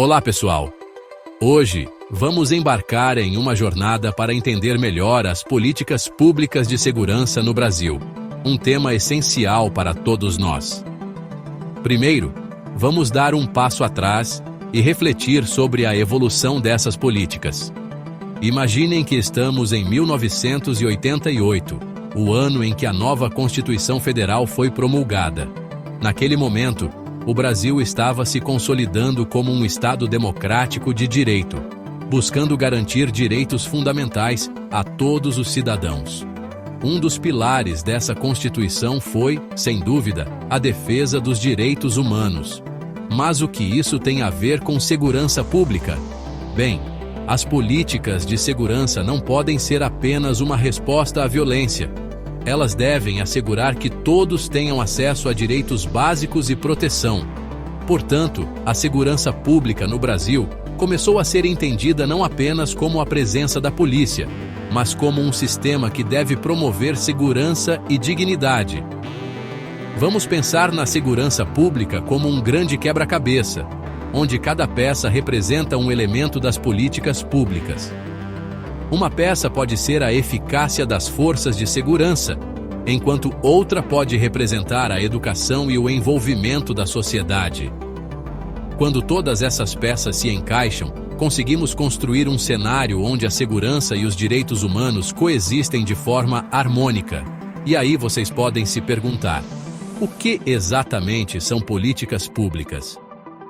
Olá, pessoal! Hoje, vamos embarcar em uma jornada para entender melhor as políticas públicas de segurança no Brasil, um tema essencial para todos nós. Primeiro, vamos dar um passo atrás e refletir sobre a evolução dessas políticas. Imaginem que estamos em 1988, o ano em que a nova Constituição Federal foi promulgada. Naquele momento, o Brasil estava se consolidando como um Estado democrático de direito, buscando garantir direitos fundamentais a todos os cidadãos. Um dos pilares dessa Constituição foi, sem dúvida, a defesa dos direitos humanos. Mas o que isso tem a ver com segurança pública? Bem, as políticas de segurança não podem ser apenas uma resposta à violência. Elas devem assegurar que todos tenham acesso a direitos básicos e proteção. Portanto, a segurança pública no Brasil começou a ser entendida não apenas como a presença da polícia, mas como um sistema que deve promover segurança e dignidade. Vamos pensar na segurança pública como um grande quebra-cabeça, onde cada peça representa um elemento das políticas públicas. Uma peça pode ser a eficácia das forças de segurança, enquanto outra pode representar a educação e o envolvimento da sociedade. Quando todas essas peças se encaixam, conseguimos construir um cenário onde a segurança e os direitos humanos coexistem de forma harmônica. E aí vocês podem se perguntar: o que exatamente são políticas públicas?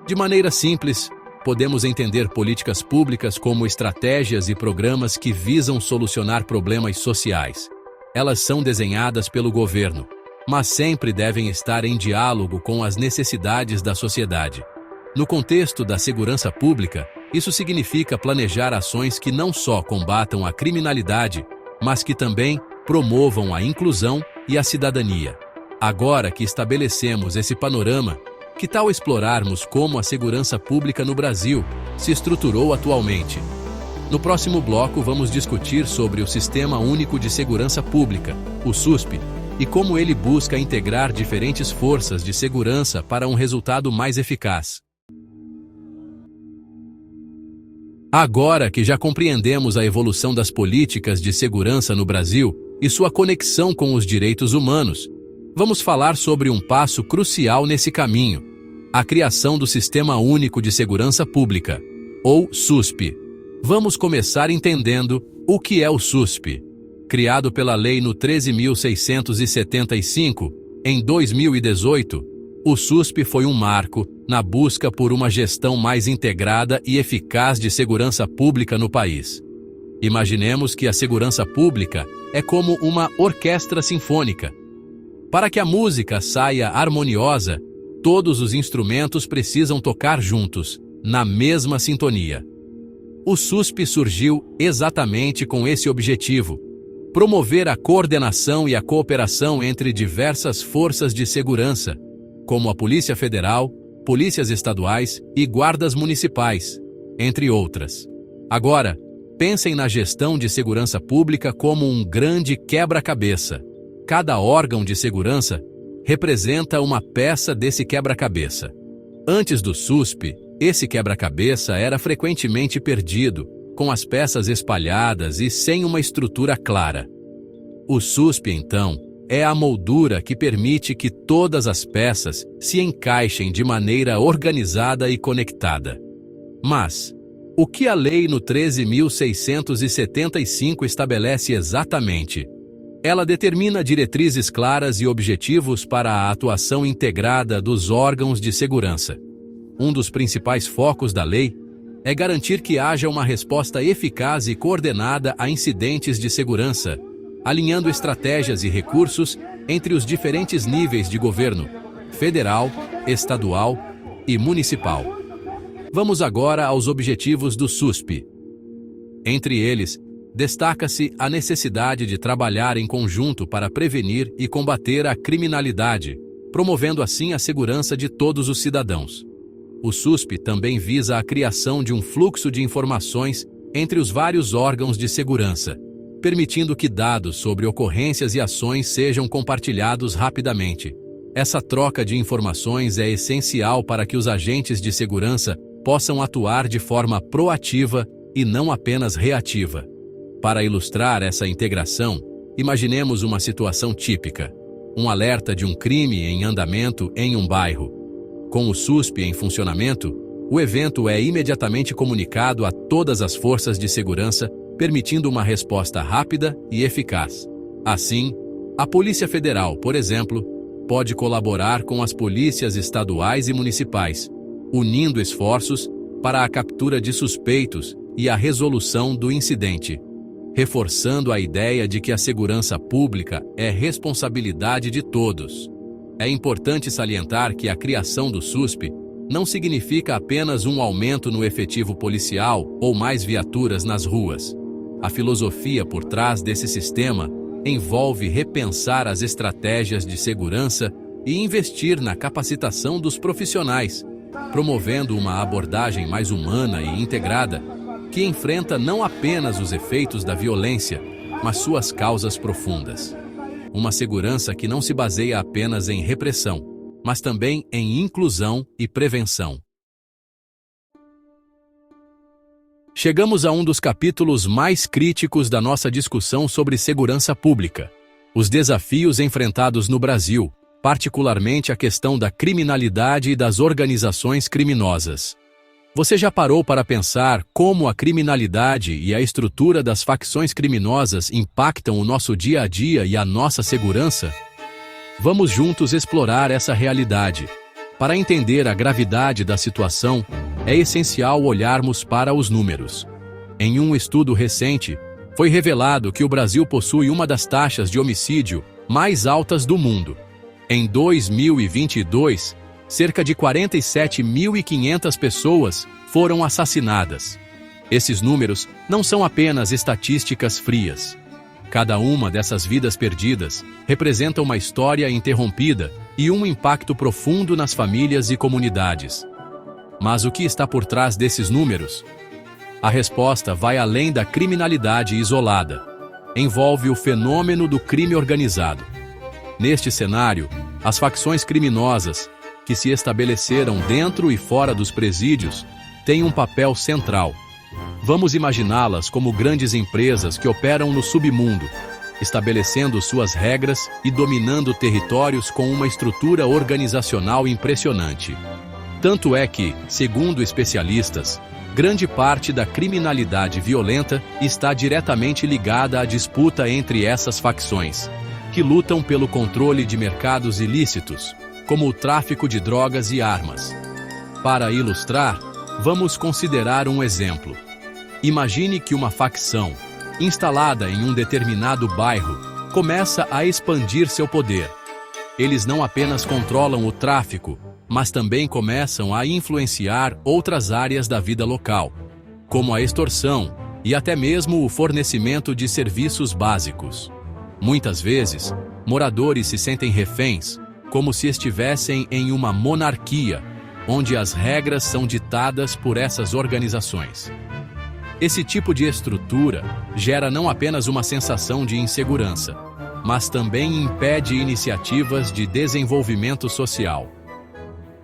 De maneira simples, podemos entender políticas públicas como estratégias e programas que visam solucionar problemas sociais. Elas são desenhadas pelo governo, mas sempre devem estar em diálogo com as necessidades da sociedade. No contexto da segurança pública, isso significa planejar ações que não só combatam a criminalidade, mas que também promovam a inclusão e a cidadania. Agora que estabelecemos esse panorama, que tal explorarmos como a segurança pública no Brasil se estruturou atualmente? No próximo bloco vamos discutir sobre o Sistema Único de Segurança Pública, o SUSP, e como ele busca integrar diferentes forças de segurança para um resultado mais eficaz. Agora que já compreendemos a evolução das políticas de segurança no Brasil e sua conexão com os direitos humanos, vamos falar sobre um passo crucial nesse caminho: a criação do Sistema Único de Segurança Pública, ou SUSP. Vamos começar entendendo o que é o SUSP. Criado pela Lei no 13.675, em 2018, o SUSP foi um marco na busca por uma gestão mais integrada e eficaz de segurança pública no país. Imaginemos que a segurança pública é como uma orquestra sinfônica. Para que a música saia harmoniosa, todos os instrumentos precisam tocar juntos, na mesma sintonia. O SUSP surgiu exatamente com esse objetivo: promover a coordenação e a cooperação entre diversas forças de segurança, como a Polícia Federal, polícias estaduais e guardas municipais, entre outras. Agora, pensem na gestão de segurança pública como um grande quebra-cabeça. Cada órgão de segurança representa uma peça desse quebra-cabeça. Antes do SUSP, esse quebra-cabeça era frequentemente perdido, com as peças espalhadas e sem uma estrutura clara. O SUSP, então, é a moldura que permite que todas as peças se encaixem de maneira organizada e conectada. Mas, o que a Lei no 13.675 estabelece exatamente? Ela determina diretrizes claras e objetivos para a atuação integrada dos órgãos de segurança. Um dos principais focos da lei é garantir que haja uma resposta eficaz e coordenada a incidentes de segurança, alinhando estratégias e recursos entre os diferentes níveis de governo, federal, estadual e municipal. Vamos agora aos objetivos do SUSP. Entre eles, destaca-se a necessidade de trabalhar em conjunto para prevenir e combater a criminalidade, promovendo assim a segurança de todos os cidadãos. O SUSP também visa a criação de um fluxo de informações entre os vários órgãos de segurança, permitindo que dados sobre ocorrências e ações sejam compartilhados rapidamente. Essa troca de informações é essencial para que os agentes de segurança possam atuar de forma proativa e não apenas reativa. Para ilustrar essa integração, imaginemos uma situação típica: um alerta de um crime em andamento em um bairro. Com o SUSP em funcionamento, o evento é imediatamente comunicado a todas as forças de segurança, permitindo uma resposta rápida e eficaz. Assim, a Polícia Federal, por exemplo, pode colaborar com as polícias estaduais e municipais, unindo esforços para a captura de suspeitos e a resolução do incidente, reforçando a ideia de que a segurança pública é responsabilidade de todos. É importante salientar que a criação do SUSP não significa apenas um aumento no efetivo policial ou mais viaturas nas ruas. A filosofia por trás desse sistema envolve repensar as estratégias de segurança e investir na capacitação dos profissionais, promovendo uma abordagem mais humana e integrada, que enfrenta não apenas os efeitos da violência, mas suas causas profundas. Uma segurança que não se baseia apenas em repressão, mas também em inclusão e prevenção. Chegamos a um dos capítulos mais críticos da nossa discussão sobre segurança pública: os desafios enfrentados no Brasil, particularmente a questão da criminalidade e das organizações criminosas. Você já parou para pensar como a criminalidade e a estrutura das facções criminosas impactam o nosso dia a dia e a nossa segurança? Vamos juntos explorar essa realidade. Para entender a gravidade da situação, é essencial olharmos para os números. Em um estudo recente, foi revelado que o Brasil possui uma das taxas de homicídio mais altas do mundo. Em 2022, cerca de 47.500 pessoas foram assassinadas. Esses números não são apenas estatísticas frias. Cada uma dessas vidas perdidas representa uma história interrompida e um impacto profundo nas famílias e comunidades. Mas o que está por trás desses números? A resposta vai além da criminalidade isolada. Envolve o fenômeno do crime organizado. Neste cenário, as facções criminosas, que se estabeleceram dentro e fora dos presídios, têm um papel central. Vamos imaginá-las como grandes empresas que operam no submundo, estabelecendo suas regras e dominando territórios com uma estrutura organizacional impressionante. Tanto é que, segundo especialistas, grande parte da criminalidade violenta está diretamente ligada à disputa entre essas facções, que lutam pelo controle de mercados ilícitos, como o tráfico de drogas e armas. Para ilustrar, vamos considerar um exemplo. Imagine que uma facção, instalada em um determinado bairro, começa a expandir seu poder. Eles não apenas controlam o tráfico, mas também começam a influenciar outras áreas da vida local, como a extorsão e até mesmo o fornecimento de serviços básicos. Muitas vezes, moradores se sentem reféns, como se estivessem em uma monarquia, onde as regras são ditadas por essas organizações. Esse tipo de estrutura gera não apenas uma sensação de insegurança, mas também impede iniciativas de desenvolvimento social.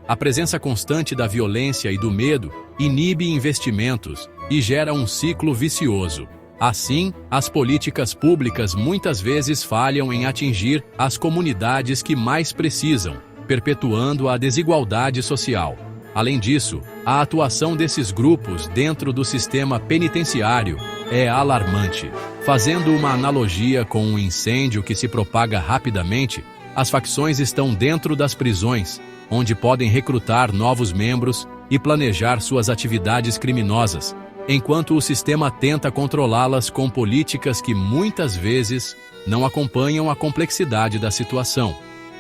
A presença constante da violência e do medo inibe investimentos e gera um ciclo vicioso. Assim, as políticas públicas muitas vezes falham em atingir as comunidades que mais precisam, perpetuando a desigualdade social. Além disso, a atuação desses grupos dentro do sistema penitenciário é alarmante. Fazendo uma analogia com um incêndio que se propaga rapidamente, as facções estão dentro das prisões, onde podem recrutar novos membros e planejar suas atividades criminosas, enquanto o sistema tenta controlá-las com políticas que muitas vezes não acompanham a complexidade da situação.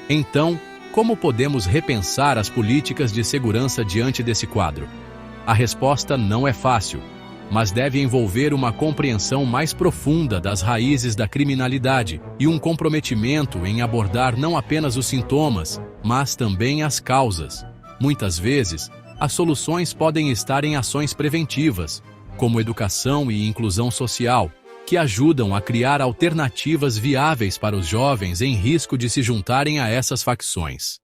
Então, como podemos repensar as políticas de segurança diante desse quadro? A resposta não é fácil, mas deve envolver uma compreensão mais profunda das raízes da criminalidade e um comprometimento em abordar não apenas os sintomas, mas também as causas. Muitas vezes, as soluções podem estar em ações preventivas, como educação e inclusão social, que ajudam a criar alternativas viáveis para os jovens em risco de se juntarem a essas facções.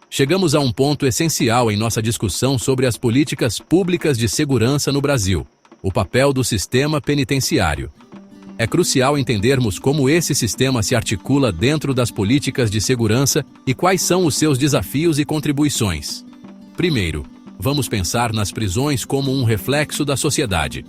chegamos a um ponto essencial em nossa discussão sobre as políticas públicas de segurança no Brasil: o papel do sistema penitenciário. É crucial entendermos como esse sistema se articula dentro das políticas de segurança e quais são os seus desafios e contribuições. Primeiro, vamos pensar nas prisões como um reflexo da sociedade.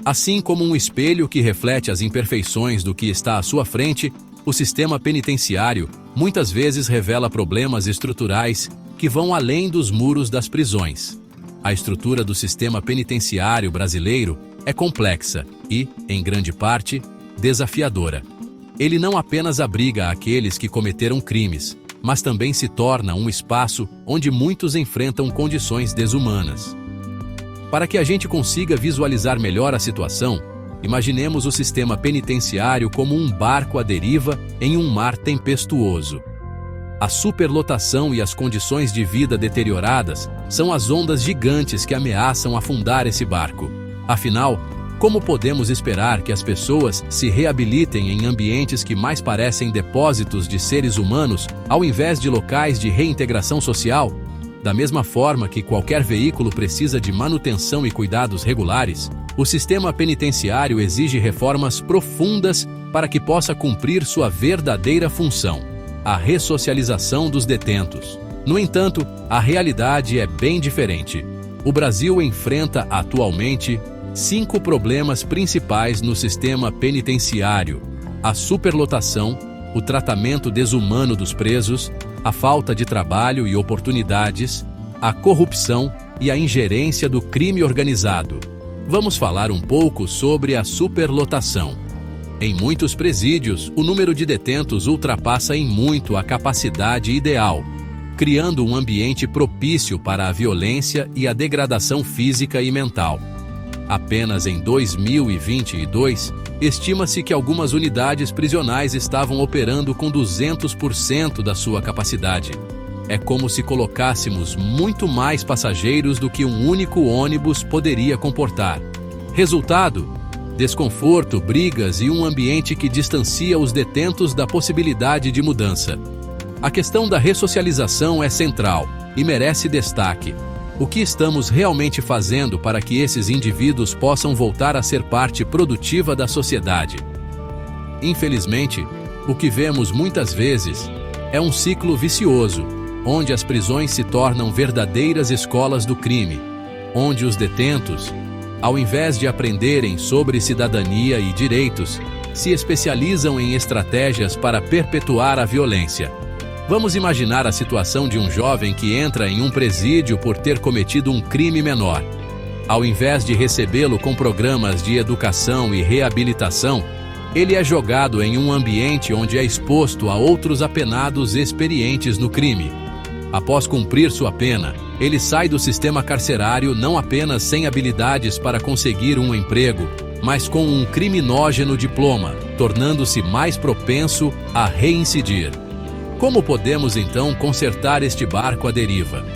Assim como um espelho que reflete as imperfeições do que está à sua frente, o sistema penitenciário muitas vezes revela problemas estruturais que vão além dos muros das prisões. A estrutura do sistema penitenciário brasileiro é complexa e, em grande parte, desafiadora. Ele não apenas abriga aqueles que cometeram crimes, mas também se torna um espaço onde muitos enfrentam condições desumanas. Para que a gente consiga visualizar melhor a situação, imaginemos o sistema penitenciário como um barco à deriva em um mar tempestuoso. A superlotação e as condições de vida deterioradas são as ondas gigantes que ameaçam afundar esse barco. Afinal, como podemos esperar que as pessoas se reabilitem em ambientes que mais parecem depósitos de seres humanos ao invés de locais de reintegração social? Da mesma forma que qualquer veículo precisa de manutenção e cuidados regulares, o sistema penitenciário exige reformas profundas para que possa cumprir sua verdadeira função: a ressocialização dos detentos. No entanto, a realidade é bem diferente. O Brasil enfrenta atualmente 5 problemas principais no sistema penitenciário: a superlotação, o tratamento desumano dos presos, a falta de trabalho e oportunidades, a corrupção e a ingerência do crime organizado. Vamos falar um pouco sobre a superlotação. Em muitos presídios, o número de detentos ultrapassa em muito a capacidade ideal, criando um ambiente propício para a violência e a degradação física e mental. Apenas em 2022, estima-se que algumas unidades prisionais estavam operando com 200% da sua capacidade. É como se colocássemos muito mais passageiros do que um único ônibus poderia comportar. Resultado: desconforto, brigas e um ambiente que distancia os detentos da possibilidade de mudança. A questão da ressocialização é central e merece destaque. O que estamos realmente fazendo para que esses indivíduos possam voltar a ser parte produtiva da sociedade? Infelizmente, o que vemos muitas vezes é um ciclo vicioso, onde as prisões se tornam verdadeiras escolas do crime, onde os detentos, ao invés de aprenderem sobre cidadania e direitos, se especializam em estratégias para perpetuar a violência. Vamos imaginar a situação de um jovem que entra em um presídio por ter cometido um crime menor. Ao invés de recebê-lo com programas de educação e reabilitação, ele é jogado em um ambiente onde é exposto a outros apenados experientes no crime. Após cumprir sua pena, ele sai do sistema carcerário não apenas sem habilidades para conseguir um emprego, mas com um criminógeno diploma, tornando-se mais propenso a reincidir. Como podemos então consertar este barco à deriva?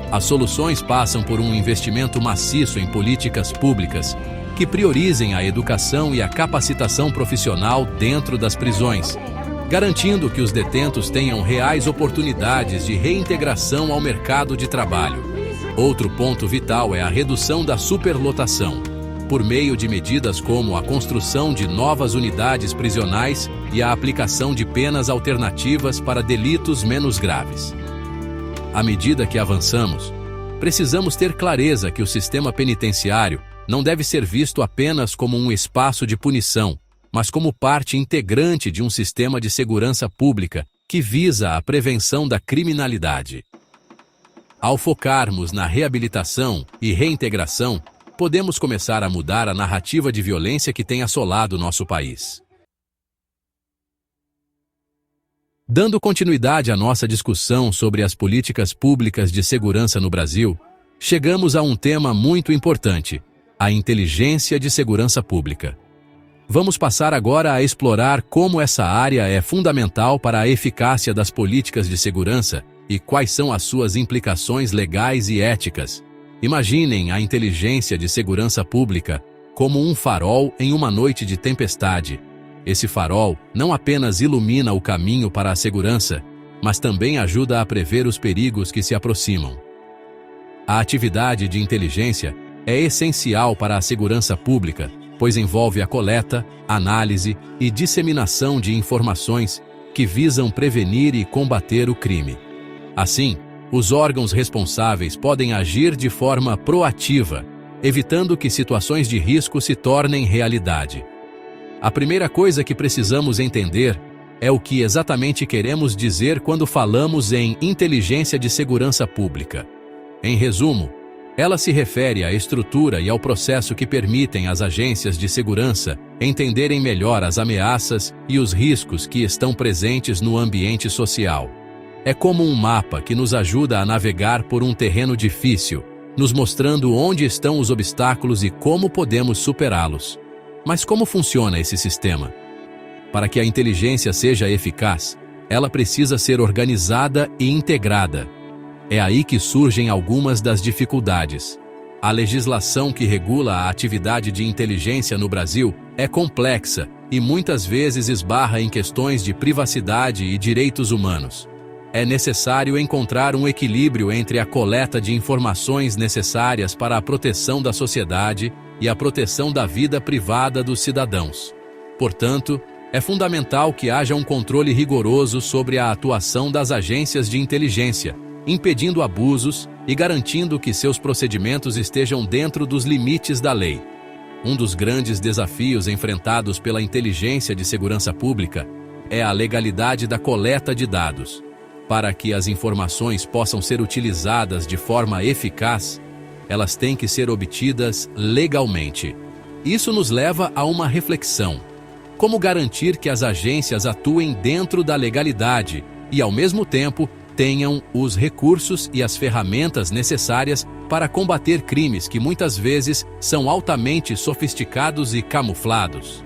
As soluções passam por um investimento maciço em políticas públicas que priorizem a educação e a capacitação profissional dentro das prisões, garantindo que os detentos tenham reais oportunidades de reintegração ao mercado de trabalho. Outro ponto vital é a redução da superlotação, por meio de medidas como a construção de novas unidades prisionais e a aplicação de penas alternativas para delitos menos graves. À medida que avançamos, precisamos ter clareza que o sistema penitenciário não deve ser visto apenas como um espaço de punição, mas como parte integrante de um sistema de segurança pública que visa a prevenção da criminalidade. Ao focarmos na reabilitação e reintegração, podemos começar a mudar a narrativa de violência que tem assolado nosso país. Dando continuidade à nossa discussão sobre as políticas públicas de segurança no Brasil, chegamos a um tema muito importante: a inteligência de segurança pública. Vamos passar agora a explorar como essa área é fundamental para a eficácia das políticas de segurança e quais são as suas implicações legais e éticas. Imaginem a inteligência de segurança pública como um farol em uma noite de tempestade. Esse farol não apenas ilumina o caminho para a segurança, mas também ajuda a prever os perigos que se aproximam. A atividade de inteligência é essencial para a segurança pública, pois envolve a coleta, análise e disseminação de informações que visam prevenir e combater o crime. Assim, os órgãos responsáveis podem agir de forma proativa, evitando que situações de risco se tornem realidade. A primeira coisa que precisamos entender é o que exatamente queremos dizer quando falamos em inteligência de segurança pública. Em resumo, ela se refere à estrutura e ao processo que permitem às agências de segurança entenderem melhor as ameaças e os riscos que estão presentes no ambiente social. É como um mapa que nos ajuda a navegar por um terreno difícil, nos mostrando onde estão os obstáculos e como podemos superá-los. Mas como funciona esse sistema? Para que a inteligência seja eficaz, ela precisa ser organizada e integrada. É aí que surgem algumas das dificuldades. A legislação que regula a atividade de inteligência no Brasil é complexa e muitas vezes esbarra em questões de privacidade e direitos humanos. É necessário encontrar um equilíbrio entre a coleta de informações necessárias para a proteção da sociedade e a proteção da vida privada dos cidadãos. Portanto, é fundamental que haja um controle rigoroso sobre a atuação das agências de inteligência, impedindo abusos e garantindo que seus procedimentos estejam dentro dos limites da lei. Um dos grandes desafios enfrentados pela inteligência de segurança pública é a legalidade da coleta de dados. Para que as informações possam ser utilizadas de forma eficaz, elas têm que ser obtidas legalmente. Isso nos leva a uma reflexão. Como garantir que as agências atuem dentro da legalidade e, ao mesmo tempo, tenham os recursos e as ferramentas necessárias para combater crimes que muitas vezes são altamente sofisticados e camuflados?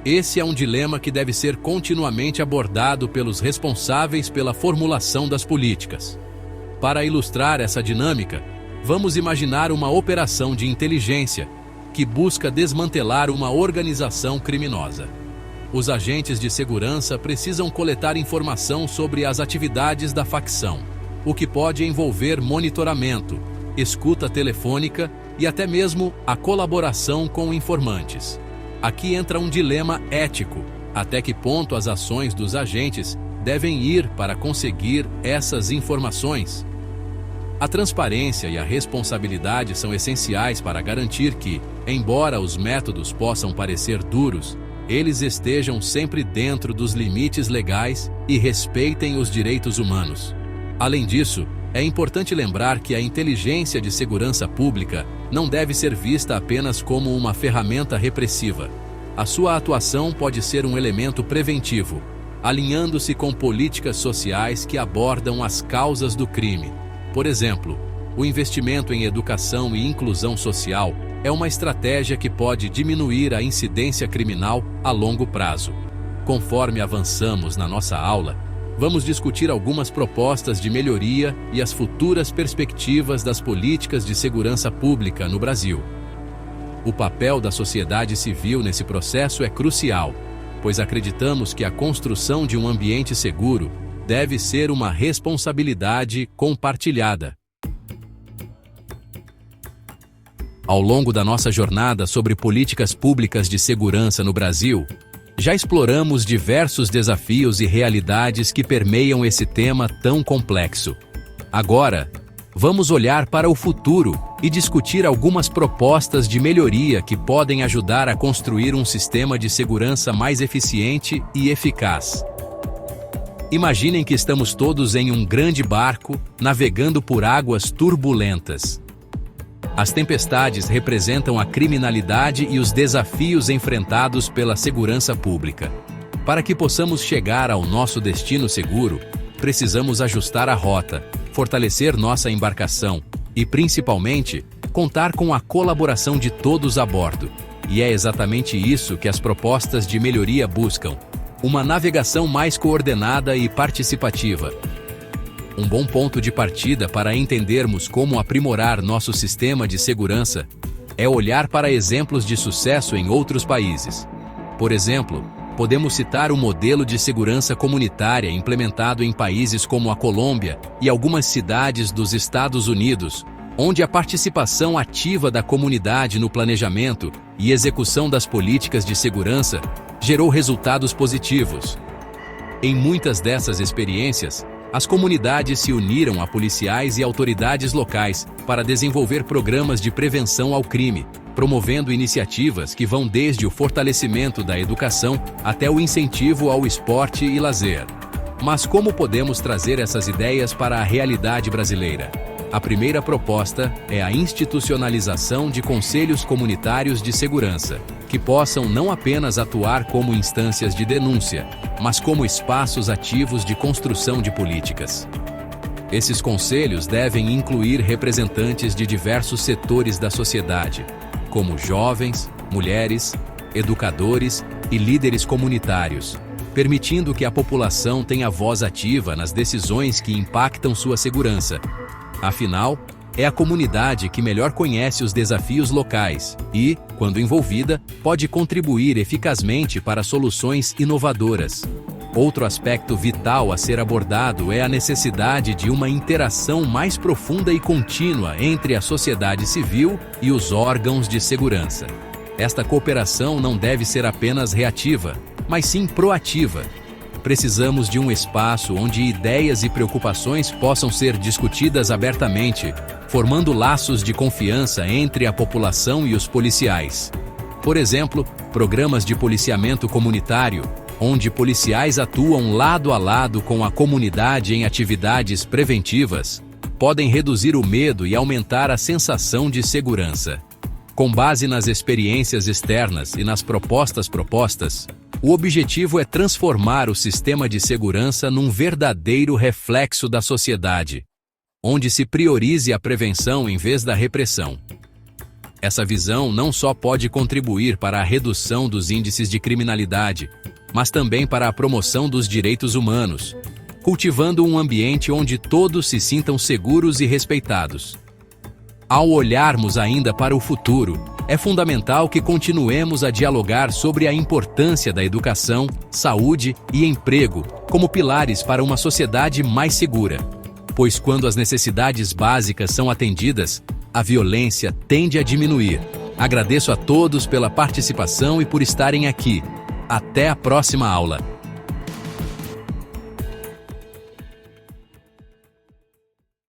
Esse é um dilema que deve ser continuamente abordado pelos responsáveis pela formulação das políticas. Para ilustrar essa dinâmica, vamos imaginar uma operação de inteligência que busca desmantelar uma organização criminosa. Os agentes de segurança precisam coletar informação sobre as atividades da facção, o que pode envolver monitoramento, escuta telefônica e até mesmo a colaboração com informantes. Aqui entra um dilema ético: até que ponto as ações dos agentes devem ir para conseguir essas informações? A transparência e a responsabilidade são essenciais para garantir que, embora os métodos possam parecer duros, eles estejam sempre dentro dos limites legais e respeitem os direitos humanos. Além disso, é importante lembrar que a inteligência de segurança pública não deve ser vista apenas como uma ferramenta repressiva. A sua atuação pode ser um elemento preventivo, alinhando-se com políticas sociais que abordam as causas do crime. Por exemplo, o investimento em educação e inclusão social é uma estratégia que pode diminuir a incidência criminal a longo prazo. Conforme avançamos na nossa aula, vamos discutir algumas propostas de melhoria e as futuras perspectivas das políticas de segurança pública no Brasil. O papel da sociedade civil nesse processo é crucial, pois acreditamos que a construção de um ambiente seguro deve ser uma responsabilidade compartilhada. Ao longo da nossa jornada sobre políticas públicas de segurança no Brasil, já exploramos diversos desafios e realidades que permeiam esse tema tão complexo. Agora, vamos olhar para o futuro e discutir algumas propostas de melhoria que podem ajudar a construir um sistema de segurança mais eficiente e eficaz. Imaginem que estamos todos em um grande barco, navegando por águas turbulentas. As tempestades representam a criminalidade e os desafios enfrentados pela segurança pública. Para que possamos chegar ao nosso destino seguro, precisamos ajustar a rota, fortalecer nossa embarcação e, principalmente, contar com a colaboração de todos a bordo. E é exatamente isso que as propostas de melhoria buscam: uma navegação mais coordenada e participativa. Um bom ponto de partida para entendermos como aprimorar nosso sistema de segurança é olhar para exemplos de sucesso em outros países. Por exemplo, podemos citar o modelo de segurança comunitária implementado em países como a Colômbia e algumas cidades dos Estados Unidos, onde a participação ativa da comunidade no planejamento e execução das políticas de segurança gerou resultados positivos. Em muitas dessas experiências, as comunidades se uniram a policiais e autoridades locais para desenvolver programas de prevenção ao crime, promovendo iniciativas que vão desde o fortalecimento da educação até o incentivo ao esporte e lazer. Mas como podemos trazer essas ideias para a realidade brasileira? A primeira proposta é a institucionalização de conselhos comunitários de segurança, que possam não apenas atuar como instâncias de denúncia, mas como espaços ativos de construção de políticas. Esses conselhos devem incluir representantes de diversos setores da sociedade, como jovens, mulheres, educadores e líderes comunitários, permitindo que a população tenha voz ativa nas decisões que impactam sua segurança. Afinal, é a comunidade que melhor conhece os desafios locais e, quando envolvida, pode contribuir eficazmente para soluções inovadoras. Outro aspecto vital a ser abordado é a necessidade de uma interação mais profunda e contínua entre a sociedade civil e os órgãos de segurança. Esta cooperação não deve ser apenas reativa, mas sim proativa. Precisamos de um espaço onde ideias e preocupações possam ser discutidas abertamente, formando laços de confiança entre a população e os policiais. Por exemplo, programas de policiamento comunitário, onde policiais atuam lado a lado com a comunidade em atividades preventivas, podem reduzir o medo e aumentar a sensação de segurança. Com base nas experiências externas e nas propostas, o objetivo é transformar o sistema de segurança num verdadeiro reflexo da sociedade, onde se priorize a prevenção em vez da repressão. Essa visão não só pode contribuir para a redução dos índices de criminalidade, mas também para a promoção dos direitos humanos, cultivando um ambiente onde todos se sintam seguros e respeitados. Ao olharmos ainda para o futuro, é fundamental que continuemos a dialogar sobre a importância da educação, saúde e emprego como pilares para uma sociedade mais segura. Pois quando as necessidades básicas são atendidas, a violência tende a diminuir. Agradeço a todos pela participação e por estarem aqui. Até a próxima aula!